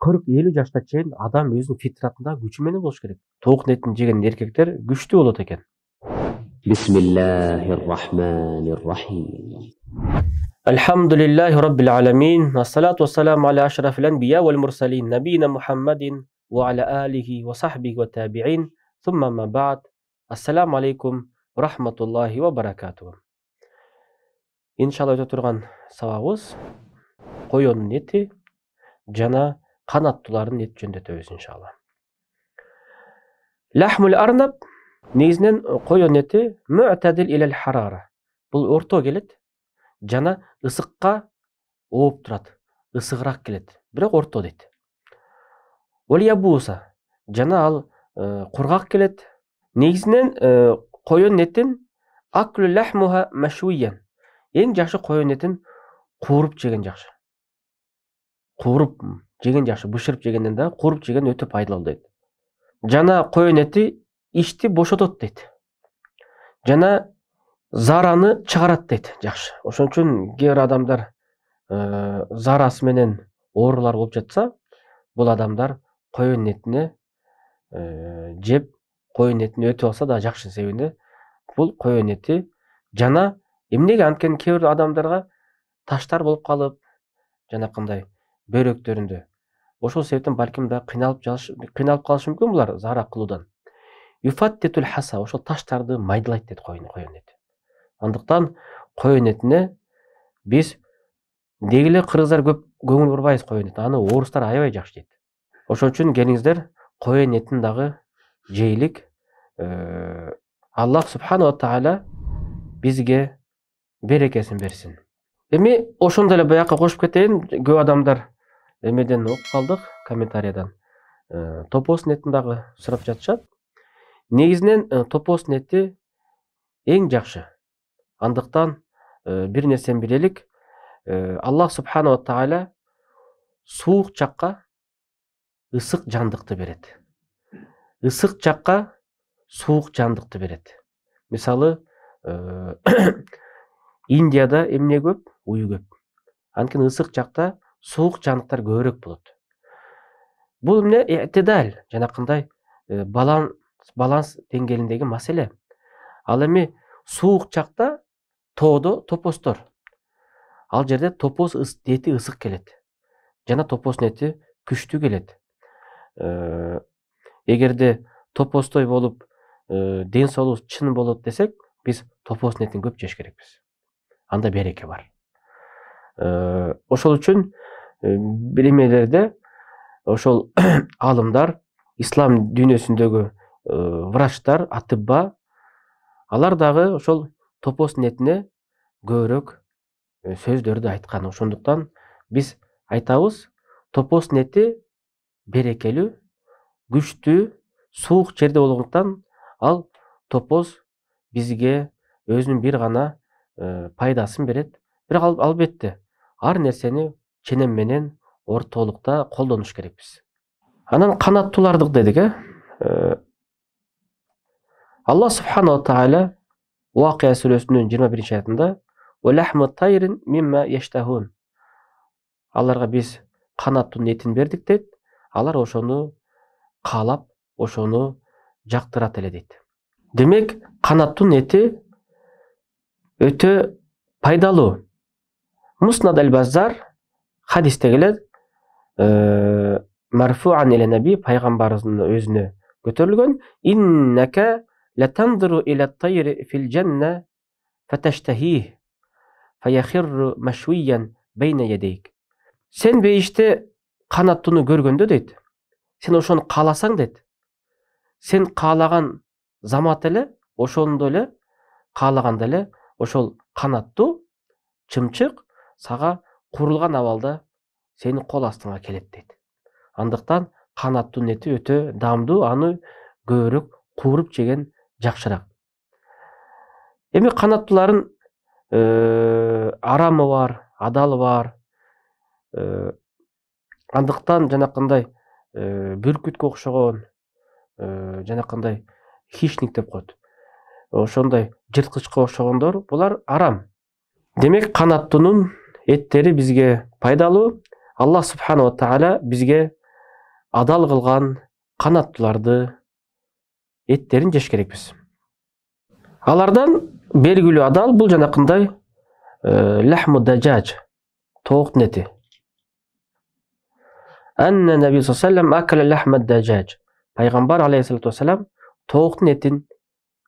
40-50 жашта чейин адам өзүнүн фитратында күчү менен болуш керек. Тоок этин жеген эркектер күчтүү болот экен. Бисмиллахир-рахманир-рахим. Алхамдулиллахи раббил аламин. Ассалату вассаламу аля ашрафил анбия вал мурсалин набийина Мухаммадин ва аля алихи ва сахбихи ва табиин. Сумма ма ба'д. Ассаламу алейкум ва рахматуллахи ва баракатуху. Иншалла өтө турган сабагыбыз коёнун эти жана канаттуулардын эти жөнүндө өтөбүз иншалла. Лахмул арнаб негизинен коён эти му'тадил илал харара. Бул орто келет жана ысыкка ооп турат, ысыгыраак келет, бирок орто дейт. Вал ябуса жана ал кургак келет. Негизинен коён этин аклу лахмуха машуйян. Эң жакшы коён этин кууруп жеген жакшы. Кууруп жеген жакшы, бышырып жегенден да кууруп жеген өтө пайдалуу дейт. Жана коён эти ичти бошотот дейт. Жана зараны чыгарат дейт жакшы. Ошон үчүн кээ бир адамдар зарасы менен оорулар болуп жатса, бул адамдар коён этине жеп, коён этин өтүп алса да жакшы себебинде бул коён эти жана эмнеге анткени кээ бир адамдарга таштар болуп калып, жанакындай бөйрөктөрүндө. Ошол себептен балким да кыйналып калышы мүмкүн булар зара кылуудан. Юфаттитул хаса, ошол таштарды майдалайт дейт коён эти. Андыктан коён этине биз деги эле кыргыздар көп көңүл бурбайбыз коён этине. Аны орустар аябай жакшы жейт. Ошон үчүн келиңиздер коён этин дагы жейлик. Аллах субхана ва тааля бизге берекесин берсин. Эми ошондой эле баякка кошуп кетейин. Көп адамдар эмеден окуп калдык, комментариядан. Топоздун этин дагы сурап жатышат. Негизинен топоздун эти эң жакшы. Андыктан бир нерсени билелик. Аллах субхана ва тааля суук жакка ысык жандыкты берет. Ысык жакка суук жандыкты берет. Мисалы, Индияда эмне көп? Ую көп. Анткени ысык жакта суук жандыктар көбүрөөк болот. Бул эмне? Этидал, жанакындай баланс деңгээлиндеги маселе. Ал эми суук жакта тоодо топоздор. Ал жерде топоз эти ысык келет. Жана топоздун эти күчтүү келет. Эгерде топоздой болуп, ден соолугубуз чын болот десек, биз топоздун этин көп жеш керекпиз. Анда береке бар. Ошол үчүн бир эмелерде ошол алымдар, ислам дүйнөсүндөгү врачтар, атыбба, алар дагы ошол топоздун этине көбүрөөк сөздөрдү айткан. Ошондуктан биз айтабыз, топоздун эти берекелүү, күчтүү, суук жерде болгондуктан ал топоз бизге өзүнүн бир гана пайдасын берет. Бирок албетте ар нерсени ченем менен ортолукта колдонуш керекпиз. Анан канаттуулардык дедик, Аллах субхана ва тааля Вакия сүрөсүнүн 21-аятында "Валахму тайрин мимма яштахун". Аларга биз канаттын этин бердик дейт. Алар ошону каалап, ошону жактырат эле дейт. Демек, канаттын эти өтө пайдалуу. Муснад аль-Баззар хадисте келет, марфуан иле наби, пайгамбарыбыздын өзүнө көтөрүлгөн, иннака латанзуру иля тайри фил жанна фаташтахи фаяхирру машвиян бейна ядейк. Сен бейиште канаттууну көргөндө дейт, сен ошону кааласаң дейт, сен каалаган замат эле, ошондо эле каалаганда эле ошол канаттуу чымчык сага курулган абалда сени кол астыңа келет дейт. Андыктан канаттын эти өтө даамдуу, аны көбүрөөк кууруп жеген жакшыраак. Эми канаттуулардын арамы бар, адалы бар. Андыктан жанакындай бүркүткө окшогон, жанакындай хищник деп коет. Ошондой жырткычка окшогондор, булар арам. Демек, канаттуунун эттери бизге пайдалуу. Аллах субхана ва тааля бизге адал кылган канаттууларды эттерин жеш керекпиз. Алардан белгилүү адал бул жанакындай лахму даджаж, тооктун эти. Анна Наби саллаллаху алейхи ва саллям акала лахма даджаж. Пайгамбар алейхиссалату вассалам тооктун этин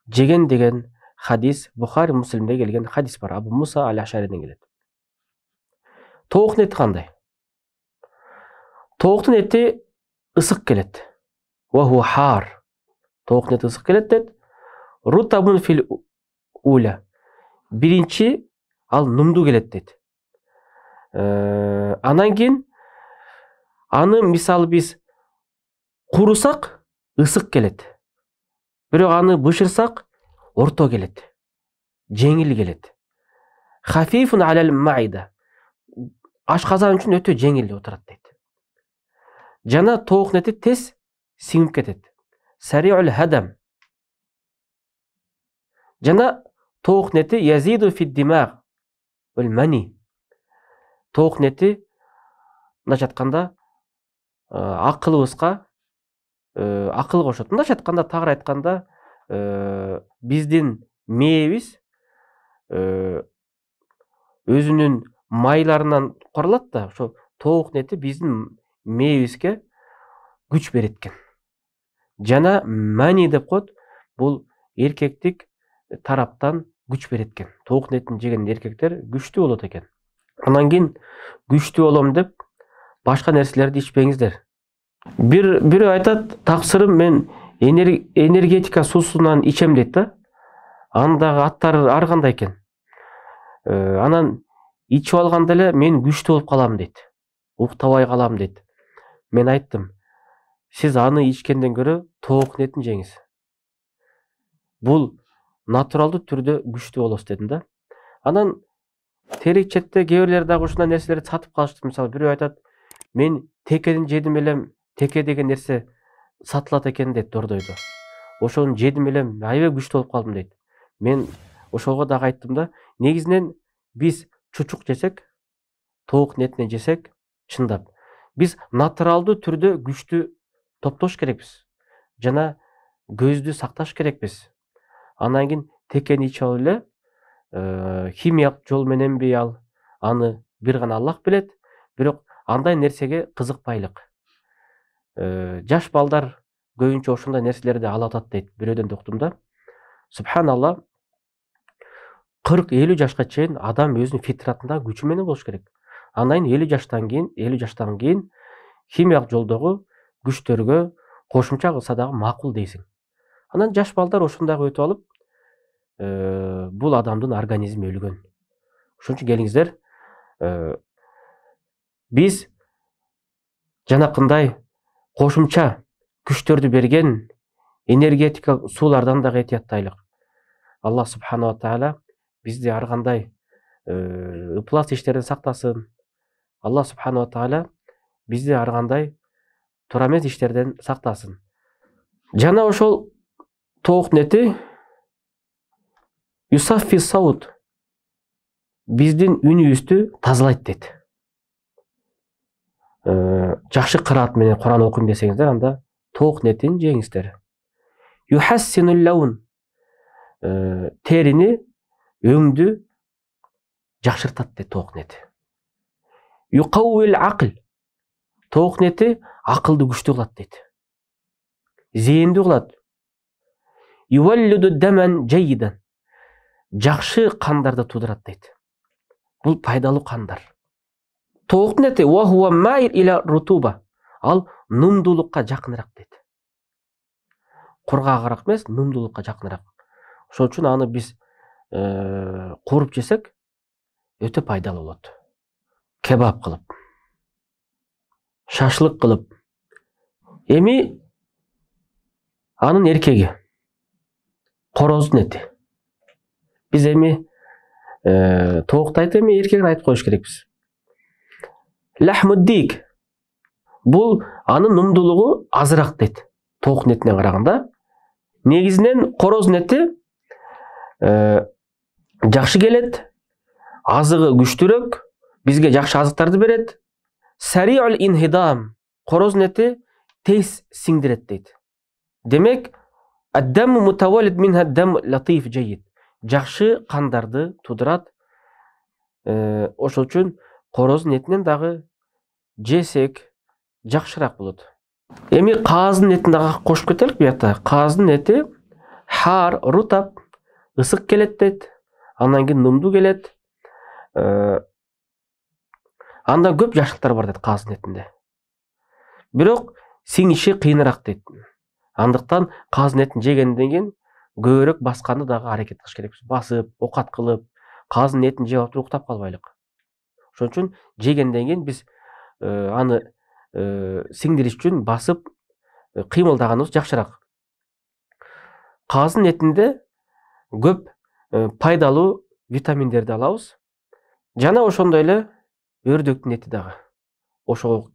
жеген деген хадис Бухари Муслимде келген хадис бар. Абу Муса аль-Ашариден келет. Тооктун эти кандай? Тооктун эти ысык келет. Ва хуа хар. Тооктун эти ысык келет дейт. Рутабун фил уля. Биринчи ал нумду келет дейт. Анан кийин аны мисалы биз курусак ысык келет. Бирок аны бышырсак орто келет. Жеңил келет. Хафифун алал маида. Ашказан үчүн өтө жеңил отурат дейт. Жана тооктун эти тез сиңип кетет. Сариул хадам. Жана тооктун эти язиду фид димаг вал мани. Тооктун эти мындайча айтканда акылыбызга акыл кошот. Мындайча айтканда, тагыраак айтканда, биздин мээбиз өзүнүн майларынан куралат да, ошо тооктун эти биздин мээбизге күч берет экен. Жана мани деп коет, бул эркектик тараптан күч берет экен. Тооктун этин жеген эркектер күчтүү болот экен. Анан кийин күчтүү болом деп башка нерселерди ичпеңиздер. Бирөө айтат, таксырым мен энергетика суусунан ичем дейт да. Андагы аттары ар кандай экен. Анан ичип алганда эле мен күчтүү болуп калам дейт. Уктабай калам дейт. Мен айттым, сиз аны ичкенден көрө тооктун этин жеңиз. Бул натуралдуу түрдө күчтүү болосуз дедим да. Анан терик четте кээ бирлер дагы ушундай нерселерди сатып калышты. Мисалы бирөө айтат, мен текедин жедим элем, теке деген нерсе сатылат экен дейт дордойдо. Ошону жедим элем, аябай күчтүү болуп калдым дейт. Мен ошого дагы айттым да, негизинен биз чучук жесек, тооктун этинен жесек, чындап биз натуралдуу түрдө күчтү топтош керекпиз. Жана көздү сакташ керекпиз. Анан кийин текени ичип алып эле химиялык жол мененби ал, аны бир гана Аллах билет. Бирок андай нерсеге кызыкпайлык. Жаш балдар көбүнчө ошондой нерселерди алып атат дейт. Бирөөдөн уктум да. Субханалла, 40-50 жашка чейин адам өзүнүн фитратында күчү менен болуш керек. Андан 50 жаштан кийин химиялык жолдогу күчтөргө кошумча кылса дагы макул дейсиң. Анан жаш балдар ошондойго өтүп алып, бул адамдын организми өлгөн. Ошон үчүн келиңиздер, биз жанакындай кошумча күчтөрдү берген энергетика суулардан дагы этияттайлык. Аллах субхана ва тааля бизди ар кандай ыплас иштерден сактасын. Аллах субхана ва тааля бизди ар кандай туура эмес иштерден сактасын. Жана ошол тооктун эти юсаффи саут, биздин үнүбүздү тазалайт дейт. Жакшы кыраат менен Куран окуйм десеңиздер, анда тооктун этин жеңиздер. Юхассинул лаун, терини, өңдү жакшыртат дейт тооктун эти. Юкауил акыл, тооктун эти акылды күчтүү кылат дейт. Зээндүү кылат. Юваллиду даман жайидан, жакшы кандарды туудурат дейт. Бул пайдалуу кандар. Тооктун эти ва хуа майр иля рутуба, ал нумдуулукка жакыныраак дейт. Кургагыраак эмес, нумдуулукка жакыныраак. Ошон үчүн аны биз кууруп жесек өтө пайдалуу болот. Кебаб кылып, шашлык кылып. Эми анын эркеги, короздун эти. Биз эми тоокту айтып, эми эркегин айтып коюш керекпиз. Лахмуддик, бул анын нумдуулугу азыраак дейт тооктун этине караганда. Негизинен короздун эти жакшы келет, азыгы күчтүүрөөк, бизге жакшы азыктарды берет. Сариул инхидам, короздун эти tez singdirет deyt. Demek ad-damu mutawallid minha ad-dam latif jayyid. Жакшы кандарды тудурат. Ошол үчүн короздун этинен дагы жесек жакшыраак болот. Эми кааздын этин дагы кошуп кетелик буякта. Кааздын эти хар, рутап, ысык келет дейт. Андан кийин нумдуу келет. Андан көп жакшылыктар бар дейт кааздын этинде. Бирок сиңиши кыйыныраак дейт. Андыктан кааздын этин жегенден кийин көбүрөөк басканды дагы аракет кылыш керекпиз. Басып, окат кылып, кааздын этин жеп туруп уктап калбайлык. Ошон үчүн жегенден кийин биз аны сиңдириш үчүн басып кыймылдаганыбыз жакшыраак. Кааздын этинде көп пайдалуу витаминдерди алабыз. Жана ошондой эле өрдөктүн эти дагы ошого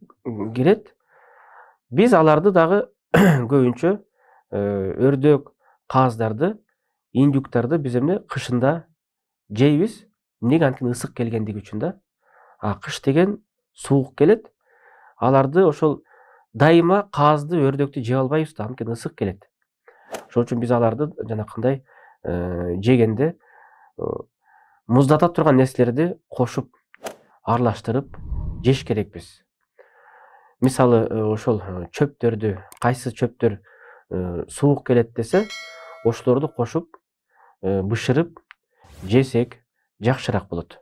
кирет. Биз аларды дагы көбүнчө өрдөк, кааздарды, индюктарды биз эмне кышында жейбиз. Эмнеге? Анткени ысык келгендиги үчүн да. Кыш деген суук келет. Аларды ошол дайыма каазды, өрдөктү жей албайбыз да, анткени ысык келет. Ошон үчүн биз аларды жанакындай жегенде муздата турган нерселерди кошуп, аралаштырып жеш керекпиз. Мисалы, ошол чөптөрдү, кайсы чөптөр суук келет десе, ошолорду кошуп, бышырып жесек жакшыраак болот.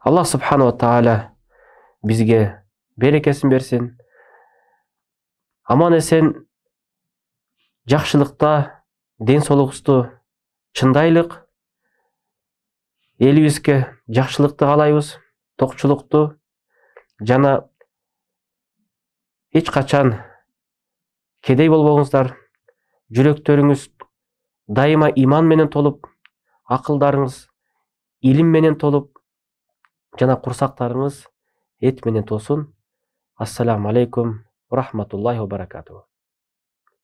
Аллах субхана ва тааля бизге берекесин берсин. Аман эсен жакшылыкта ден соолугубузду чындайлык. Элибизге жакшылыкты каалайбыз, токчулукту жана эч качан кедей болбоңуздар. Жүрөктөрүңүз дайыма иман менен толуп, акылдарыңыз илим менен толуп, жана курсактарыңыз эт менен толсун. Ассаламу алейкум ва рахматуллахи ва баракатуху.